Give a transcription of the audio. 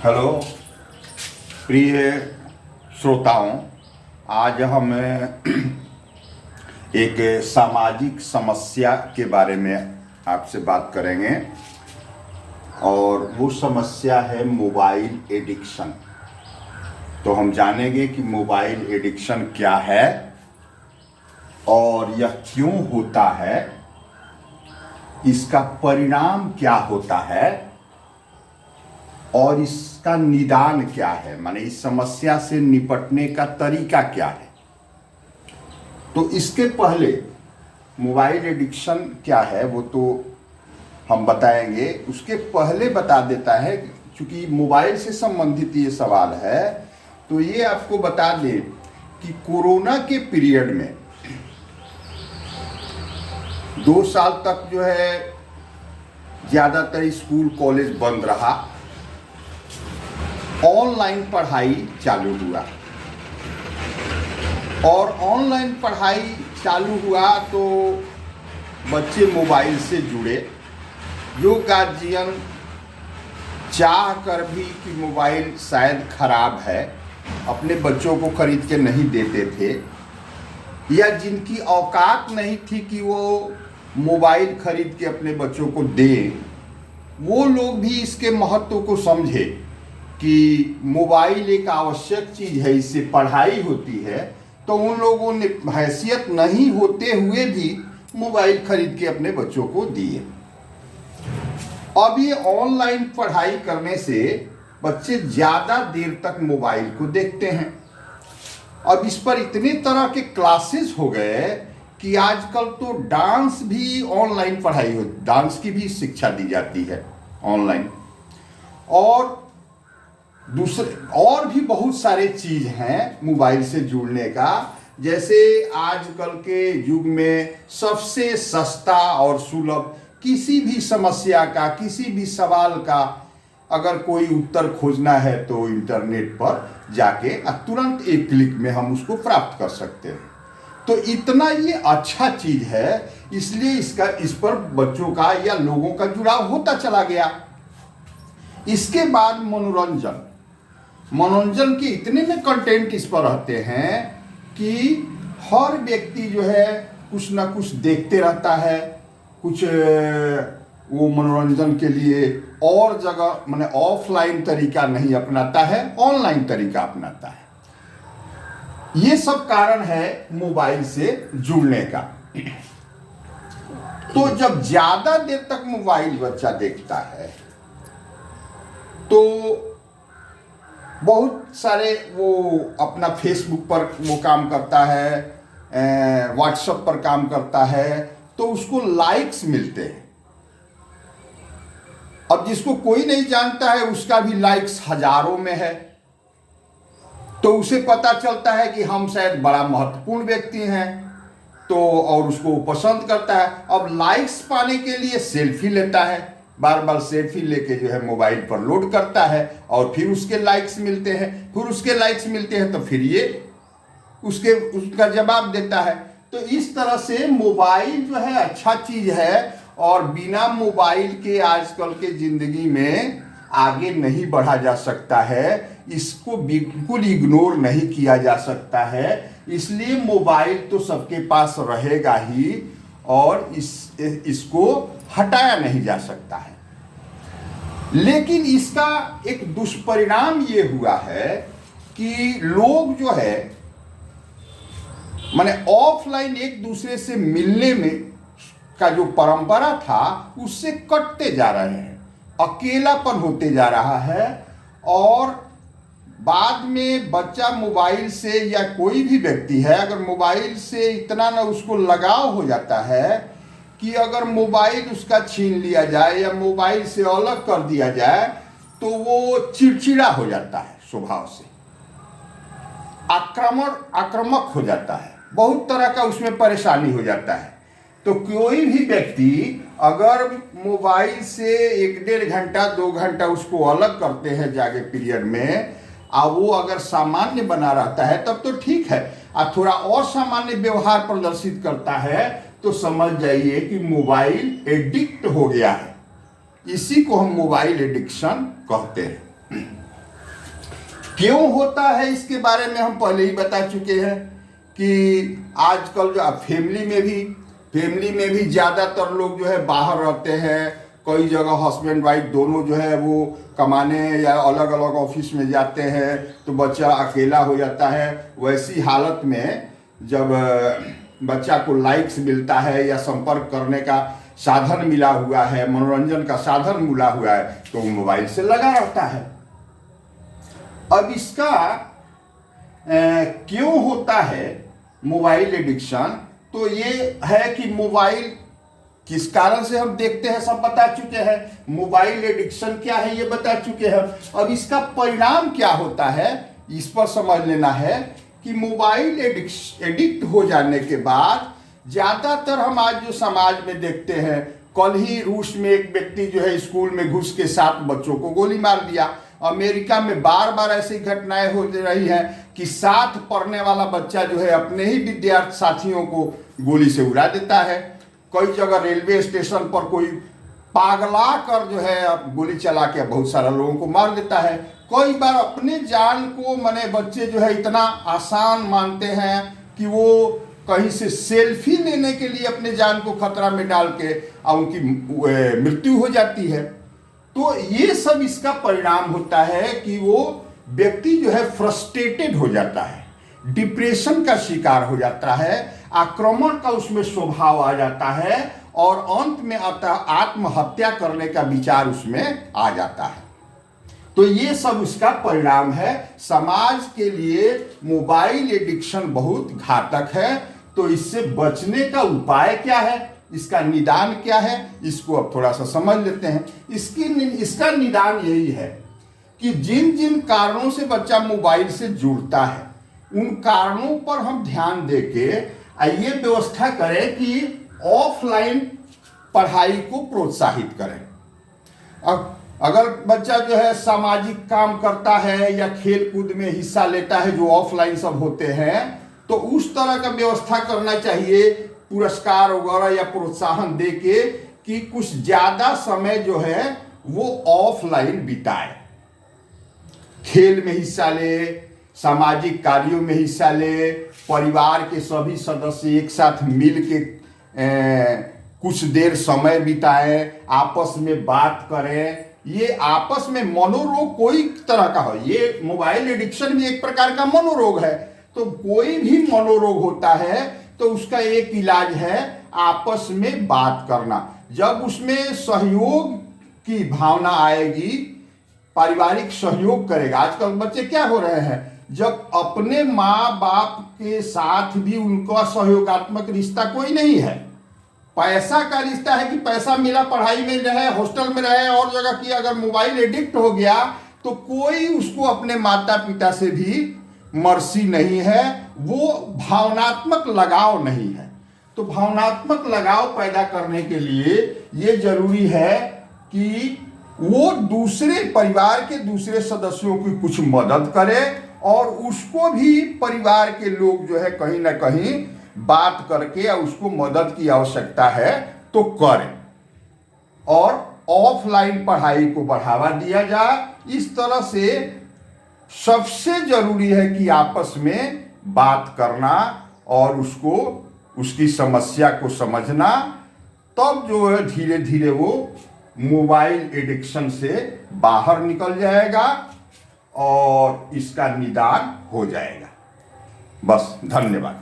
Hello प्रिय श्रोताओं, आज हम एक सामाजिक समस्या के बारे में आपसे बात करेंगे और वो समस्या है मोबाइल एडिक्शन। तो हम जानेंगे कि मोबाइल एडिक्शन क्या है और यह क्यों होता है, इसका परिणाम क्या होता है और इसका निदान क्या है, माने इस समस्या से निपटने का तरीका क्या है। तो इसके पहले मोबाइल एडिक्शन क्या है वो तो हम बताएंगे, उसके पहले बता देता है, क्योंकि मोबाइल से संबंधित ये सवाल है। तो ये आपको बता दें कि कोरोना के पीरियड में 2 साल तक जो है ज़्यादातर स्कूल कॉलेज बंद रहा, ऑनलाइन पढ़ाई चालू हुआ और ऑनलाइन पढ़ाई चालू हुआ तो बच्चे मोबाइल से जुड़े। जो गार्जियन चाह कर भी कि मोबाइल शायद ख़राब है, अपने बच्चों को खरीद के नहीं देते थे, या जिनकी औकात नहीं थी कि वो मोबाइल खरीद के अपने बच्चों को दें, वो लोग भी इसके महत्व को समझे कि मोबाइल एक आवश्यक चीज़ है, इससे पढ़ाई होती है। तो उन लोगों ने हैसियत नहीं होते हुए भी मोबाइल खरीद के अपने बच्चों को दिए। अब ये ऑनलाइन पढ़ाई करने से बच्चे ज़्यादा देर तक मोबाइल को देखते हैं। अब इस पर इतने तरह के क्लासेस हो गए कि आजकल तो डांस भी ऑनलाइन पढ़ाई हो, डांस की भी शिक्षा दी जाती है ऑनलाइन, और दूसरे और भी बहुत सारे चीज़ हैं मोबाइल से जुड़ने का। जैसे आजकल के युग में सबसे सस्ता और सुलभ किसी भी समस्या का, किसी भी सवाल का अगर कोई उत्तर खोजना है तो इंटरनेट पर जाके तुरंत एक क्लिक में हम उसको प्राप्त कर सकते हैं। तो इतना ये अच्छा चीज़ है, इसलिए इस पर बच्चों का या लोगों का जुड़ाव होता चला गया। इसके बाद मनोरंजन के इतने में कंटेंट इस पर रहते हैं कि हर व्यक्ति जो है कुछ ना कुछ देखते रहता है, कुछ वो मनोरंजन के लिए और जगह माने ऑफलाइन तरीका नहीं अपनाता है, ऑनलाइन तरीका अपनाता है। ये सब कारण है मोबाइल से जुड़ने का। तो जब ज़्यादा देर तक मोबाइल बच्चा देखता है तो बहुत सारे वो अपना फेसबुक पर वो काम करता है, व्हाट्सएप पर काम करता है, तो उसको लाइक्स मिलते हैं। अब जिसको कोई नहीं जानता है उसका भी लाइक्स हजारों में है, तो उसे पता चलता है कि हम शायद बड़ा महत्वपूर्ण व्यक्ति हैं, तो और उसको पसंद करता है। अब लाइक्स पाने के लिए सेल्फी लेता है, बार बार सेल्फी लेके जो है मोबाइल पर लोड करता है और फिर उसके लाइक्स मिलते हैं, फिर उसके लाइक्स मिलते हैं तो फिर ये उसका जवाब देता है। तो इस तरह से मोबाइल जो है अच्छा चीज़ है और बिना मोबाइल के आजकल के ज़िंदगी में आगे नहीं बढ़ा जा सकता है, इसको बिल्कुल इग्नोर नहीं किया जा सकता है। इसलिए मोबाइल तो सबके पास रहेगा ही और इसको हटाया नहीं जा सकता है। लेकिन इसका एक दुष्परिणाम ये हुआ है कि लोग जो है माने ऑफलाइन एक दूसरे से मिलने में का जो परंपरा था उससे कटते जा रहे हैं, अकेलापन होते जा रहा है। और बाद में बच्चा मोबाइल से या कोई भी व्यक्ति है अगर मोबाइल से इतना ना उसको लगाव हो जाता है कि अगर मोबाइल उसका छीन लिया जाए या मोबाइल से अलग कर दिया जाए तो वो चिड़चिड़ा हो जाता है, स्वभाव से आक्रामक हो जाता है, बहुत तरह का उसमें परेशानी हो जाता है। तो कोई भी व्यक्ति अगर मोबाइल से 1-1.5 घंटा 2 घंटा उसको अलग करते हैं जागे पीरियड में, वो अगर सामान्य बना रहता है तब तो ठीक है, थोड़ा और सामान्य व्यवहार प्रदर्शित करता है तो समझ जाइए कि मोबाइल एडिक्ट हो गया है। इसी को हम मोबाइल एडिक्शन कहते हैं। क्यों होता है इसके बारे में हम पहले ही बता चुके हैं कि आजकल जो फैमिली में भी ज़्यादातर लोग जो है बाहर रहते हैं। कई जगह हस्बैंड वाइफ दोनों जो है वो कमाने या अलग अलग ऑफिस में जाते हैं, तो बच्चा अकेला हो जाता है। वैसी हालत में जब बच्चा को लाइक्स मिलता है या संपर्क करने का साधन मिला हुआ है, मनोरंजन का साधन मिला हुआ है, तो मोबाइल से लगा रहता है। अब इसका क्यों होता है मोबाइल एडिक्शन, तो ये है कि मोबाइल किस कारण से हम देखते हैं सब बता चुके हैं। मोबाइल एडिक्शन क्या है ये बता चुके हैं। अब इसका परिणाम क्या होता है इस पर समझ लेना है कि मोबाइल एडिक्ट हो जाने के बाद ज़्यादातर हम आज जो समाज में देखते हैं, कल ही रूस में एक व्यक्ति जो है स्कूल में घुस के 7 बच्चों को गोली मार दिया। अमेरिका में बार बार ऐसी घटनाएं हो रही हैं कि साथ पढ़ने वाला बच्चा जो है अपने ही विद्यार्थी साथियों को गोली से उड़ा देता है। कई जगह रेलवे स्टेशन पर कोई पागला कर जो है गोली चला के बहुत सारे लोगों को मार देता है। कई बार अपने जान को बच्चे जो है इतना आसान मानते हैं कि वो कहीं से सेल्फी लेने के लिए अपने जान को खतरा में डाल के उनकी मृत्यु हो जाती है। तो ये सब इसका परिणाम होता है कि वो व्यक्ति जो है फ्रस्ट्रेटेड हो जाता है, डिप्रेशन का शिकार हो जाता है, आक्रमण का उसमें स्वभाव आ जाता है और अंत में आत्महत्या करने का विचार उसमें आ जाता है। तो ये सब इसका परिणाम है। समाज के लिए मोबाइल एडिक्शन बहुत घातक है। तो इससे बचने का उपाय क्या है, इसका निदान क्या है, इसको अब थोड़ा सा समझ लेते हैं। इसका निदान यही है कि जिन जिन कारणों से बच्चा मोबाइल से जुड़ता है उन कारणों पर हम ध्यान देके ये व्यवस्था करें कि ऑफलाइन पढ़ाई को प्रोत्साहित करें। अब अगर बच्चा जो है सामाजिक काम करता है या खेल कूद में हिस्सा लेता है जो ऑफलाइन सब होते हैं, तो उस तरह का व्यवस्था करना चाहिए, पुरस्कार वगैरह या प्रोत्साहन देके कि कुछ ज़्यादा समय जो है वो ऑफलाइन बिताए, खेल में हिस्सा ले, सामाजिक कार्यों में हिस्सा ले, परिवार के सभी सदस्य एक साथ मिल के कुछ देर समय बिताएं, आपस में बात करें। ये आपस में मनोरोग कोई तरह का हो, ये मोबाइल एडिक्शन भी एक प्रकार का मनोरोग है। तो कोई भी मनोरोग होता है तो उसका एक इलाज है आपस में बात करना। जब उसमें सहयोग की भावना आएगी, पारिवारिक सहयोग करेगा। आजकल बच्चे क्या हो रहे हैं, जब अपने माँ बाप के साथ भी उनका सहयोगात्मक रिश्ता कोई नहीं है, पैसा का रिश्ता है कि पैसा मिला, पढ़ाई में रहे, हॉस्टल में रहे और जगह की। अगर मोबाइल एडिक्ट हो गया तो कोई उसको अपने माता पिता से भी मर्सी नहीं है, वो भावनात्मक लगाव नहीं है। तो भावनात्मक लगाव पैदा करने के लिए ये जरूरी है कि वो दूसरे परिवार के दूसरे सदस्यों की कुछ मदद करे और उसको भी परिवार के लोग जो है कहीं ना कहीं बात करके या उसको मदद की आवश्यकता है तो करें और ऑफलाइन पढ़ाई को बढ़ावा दिया जाए। इस तरह से सबसे जरूरी है कि आपस में बात करना और उसको उसकी समस्या को समझना, तब जो है धीरे धीरे वो मोबाइल एडिक्शन से बाहर निकल जाएगा और इसका निदान हो जाएगा। बस, धन्यवाद।